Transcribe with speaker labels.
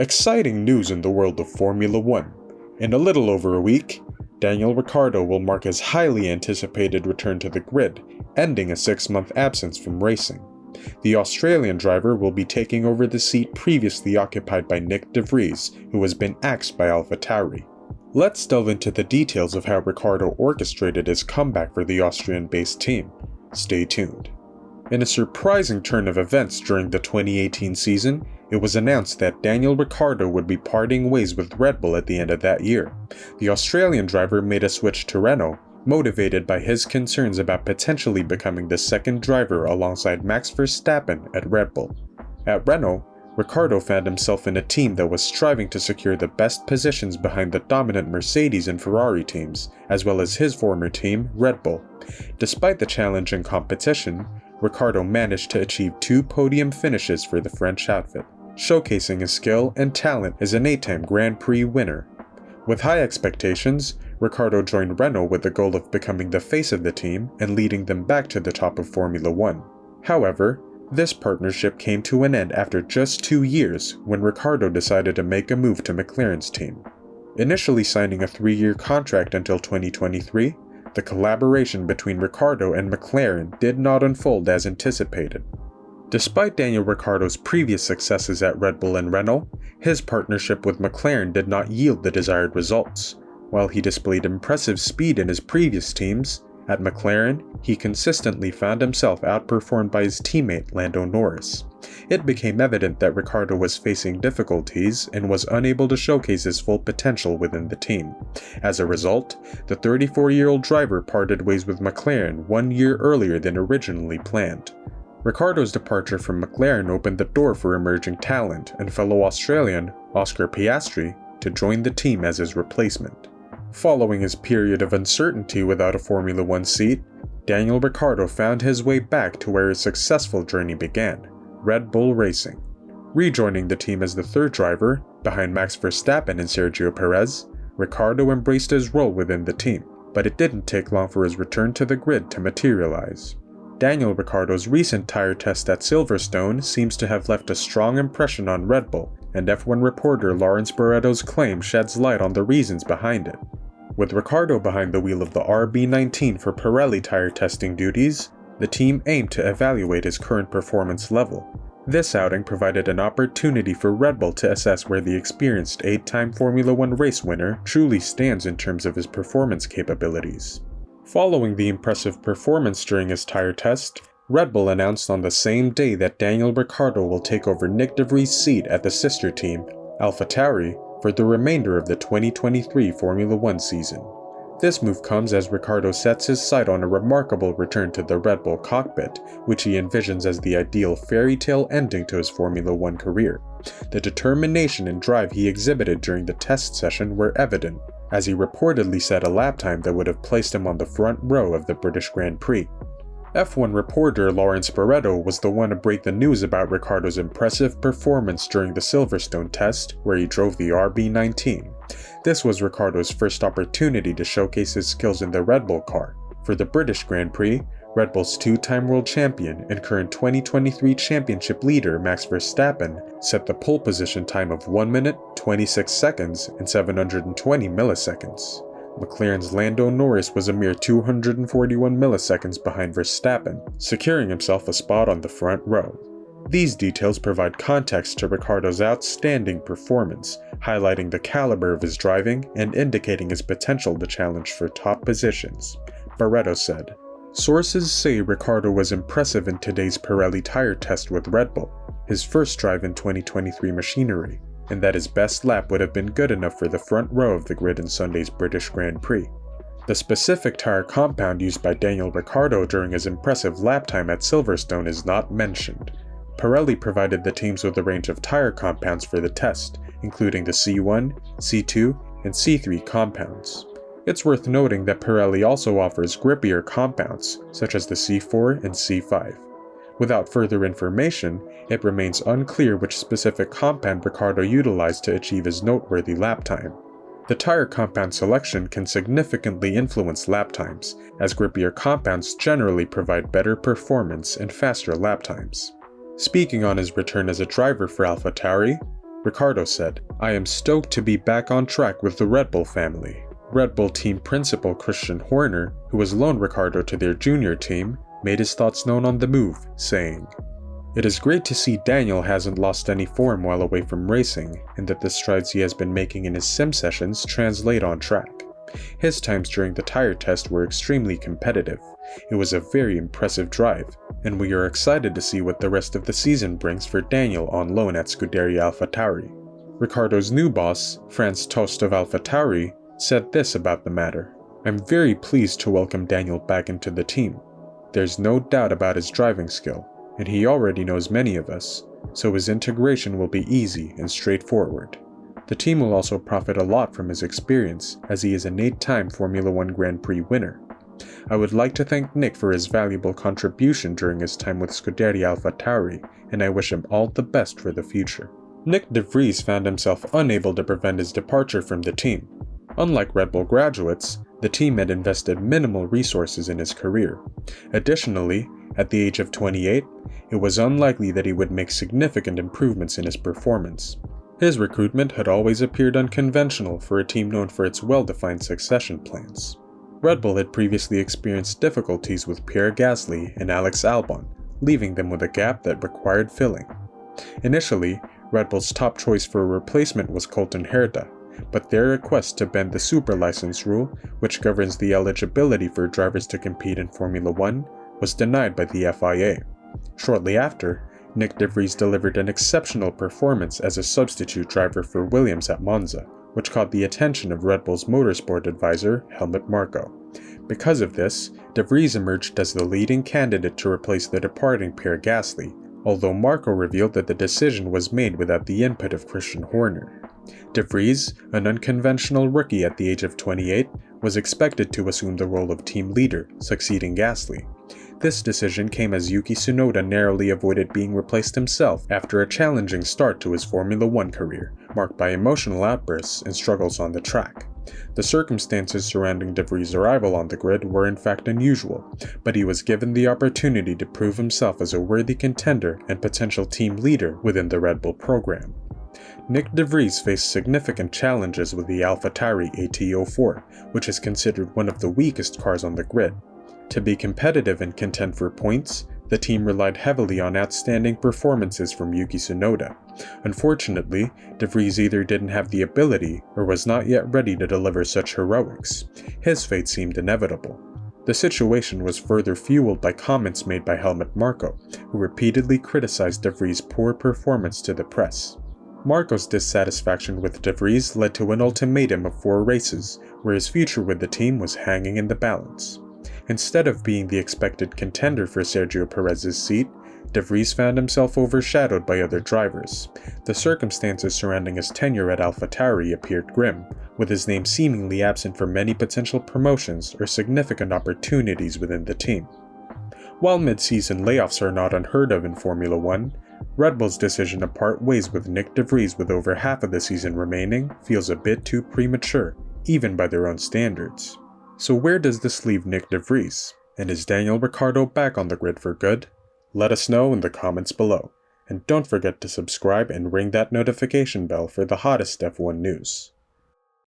Speaker 1: Exciting news in the world of Formula 1. In a little over a week, Daniel Ricciardo will mark his highly anticipated return to the grid, ending a 6-month absence from racing. The Australian driver will be taking over the seat previously occupied by Nyck De Vries, who has been axed by AlphaTauri. Let's delve into the details of how Ricciardo orchestrated his comeback for the Austrian-based team. Stay tuned. In a surprising turn of events during the 2018 season, it was announced that Daniel Ricciardo would be parting ways with Red Bull at the end of that year. The Australian driver made a switch to Renault, motivated by his concerns about potentially becoming the second driver alongside Max Verstappen at Red Bull. At Renault, Ricciardo found himself in a team that was striving to secure the best positions behind the dominant Mercedes and Ferrari teams, as well as his former team, Red Bull. Despite the challenging competition, Ricciardo managed to achieve 2 podium finishes for the French outfit, showcasing his skill and talent as an 8-time Grand Prix winner. With high expectations, Ricciardo joined Renault with the goal of becoming the face of the team and leading them back to the top of Formula 1. However, this partnership came to an end after just 2 years when Ricciardo decided to make a move to McLaren's team. Initially signing a 3-year contract until 2023, the collaboration between Ricciardo and McLaren did not unfold as anticipated. Despite Daniel Ricciardo's previous successes at Red Bull and Renault, his partnership with McLaren did not yield the desired results. While he displayed impressive speed in his previous teams, at McLaren, he consistently found himself outperformed by his teammate Lando Norris. It became evident that Ricciardo was facing difficulties and was unable to showcase his full potential within the team. As a result, the 34-year-old driver parted ways with McLaren 1 year earlier than originally planned. Ricciardo's departure from McLaren opened the door for emerging talent and fellow Australian Oscar Piastri to join the team as his replacement. Following his period of uncertainty without a Formula 1 seat, Daniel Ricciardo found his way back to where his successful journey began, Red Bull Racing. Rejoining the team as the third driver, behind Max Verstappen and Sergio Perez, Ricciardo embraced his role within the team, but it didn't take long for his return to the grid to materialize. Daniel Ricciardo's recent tire test at Silverstone seems to have left a strong impression on Red Bull, and F1 reporter Lawrence Barretto's claim sheds light on the reasons behind it. With Ricciardo behind the wheel of the RB19 for Pirelli tire testing duties, the team aimed to evaluate his current performance level. This outing provided an opportunity for Red Bull to assess where the experienced 8-time Formula 1 race winner truly stands in terms of his performance capabilities. Following the impressive performance during his tire test, Red Bull announced on the same day that Daniel Ricciardo will take over Nyck De Vries' seat at the sister team, AlphaTauri, for the remainder of the 2023 Formula 1 season. This move comes as Ricciardo sets his sight on a remarkable return to the Red Bull cockpit, which he envisions as the ideal fairy tale ending to his Formula 1 career. The determination and drive he exhibited during the test session were evident, as he reportedly set a lap time that would have placed him on the front row of the British Grand Prix. F1 reporter Lawrence Barretto was the one to break the news about Ricciardo's impressive performance during the Silverstone test, where he drove the RB19. This was Ricciardo's first opportunity to showcase his skills in the Red Bull car. For the British Grand Prix, Red Bull's 2-time world champion and current 2023 championship leader Max Verstappen set the pole position time of 1 minute, 26 seconds, and 720 milliseconds. McLaren's Lando Norris was a mere 241 milliseconds behind Verstappen, securing himself a spot on the front row. These details provide context to Ricciardo's outstanding performance, highlighting the caliber of his driving and indicating his potential to challenge for top positions. Barretto said, "Sources say Ricciardo was impressive in today's Pirelli tire test with Red Bull, his first drive in 2023 machinery, and that his best lap would have been good enough for the front row of the grid in Sunday's British Grand Prix. The specific tire compound used by Daniel Ricciardo during his impressive lap time at Silverstone is not mentioned. Pirelli provided the teams with a range of tire compounds for the test, including the C1, C2, and C3 compounds. It's worth noting that Pirelli also offers grippier compounds, such as the C4 and C5. Without further information, it remains unclear which specific compound Ricciardo utilized to achieve his noteworthy lap time. The tire compound selection can significantly influence lap times, as grippier compounds generally provide better performance and faster lap times. Speaking on his return as a driver for AlphaTauri, Ricciardo said, "I am stoked to be back on track with the Red Bull family." Red Bull team principal Christian Horner, who has loaned Ricciardo to their junior team, made his thoughts known on the move, saying, "It is great to see Daniel hasn't lost any form while away from racing, and that the strides he has been making in his sim sessions translate on track. His times during the tire test were extremely competitive. It was a very impressive drive, and we are excited to see what the rest of the season brings for Daniel on loan at Scuderia AlphaTauri." Ricciardo's new boss, Franz Tost of AlphaTauri, said this about the matter, "I'm very pleased to welcome Daniel back into the team. There's no doubt about his driving skill, and he already knows many of us, so his integration will be easy and straightforward. The team will also profit a lot from his experience, as he is an 8-time Formula 1 Grand Prix winner. I would like to thank Nyck for his valuable contribution during his time with Scuderia AlphaTauri, and I wish him all the best for the future." Nyck De Vries found himself unable to prevent his departure from the team. Unlike Red Bull graduates, the team had invested minimal resources in his career. Additionally, at the age of 28, it was unlikely that he would make significant improvements in his performance. His recruitment had always appeared unconventional for a team known for its well-defined succession plans. Red Bull had previously experienced difficulties with Pierre Gasly and Alex Albon, leaving them with a gap that required filling. Initially, Red Bull's top choice for a replacement was Colton Herta, but their request to bend the super license rule, which governs the eligibility for drivers to compete in Formula 1, was denied by the FIA. Shortly after, Nyck De Vries delivered an exceptional performance as a substitute driver for Williams at Monza, which caught the attention of Red Bull's motorsport advisor, Helmut Marko. Because of this, De Vries emerged as the leading candidate to replace the departing Pierre Gasly, although Marko revealed that the decision was made without the input of Christian Horner. De Vries, an unconventional rookie at the age of 28, was expected to assume the role of team leader, succeeding Gasly. This decision came as Yuki Tsunoda narrowly avoided being replaced himself after a challenging start to his Formula 1 career, marked by emotional outbursts and struggles on the track. The circumstances surrounding De Vries' arrival on the grid were in fact unusual, but he was given the opportunity to prove himself as a worthy contender and potential team leader within the Red Bull program. Nyck De Vries faced significant challenges with the AlphaTauri AT04, which is considered one of the weakest cars on the grid. To be competitive and contend for points, the team relied heavily on outstanding performances from Yuki Tsunoda. Unfortunately, De Vries either didn't have the ability or was not yet ready to deliver such heroics. His fate seemed inevitable. The situation was further fueled by comments made by Helmut Marko, who repeatedly criticized De Vries' poor performance to the press. Marko's dissatisfaction with De Vries led to an ultimatum of 4 races, where his future with the team was hanging in the balance. Instead of being the expected contender for Sergio Perez's seat, De Vries found himself overshadowed by other drivers. The circumstances surrounding his tenure at AlphaTauri appeared grim, with his name seemingly absent from many potential promotions or significant opportunities within the team. While mid-season layoffs are not unheard of in Formula 1, Red Bull's decision to part ways with Nyck De Vries with over half of the season remaining feels a bit too premature, even by their own standards. So where does this leave Nyck De Vries? And is Daniel Ricciardo back on the grid for good? Let us know in the comments below, and don't forget to subscribe and ring that notification bell for the hottest F1 news.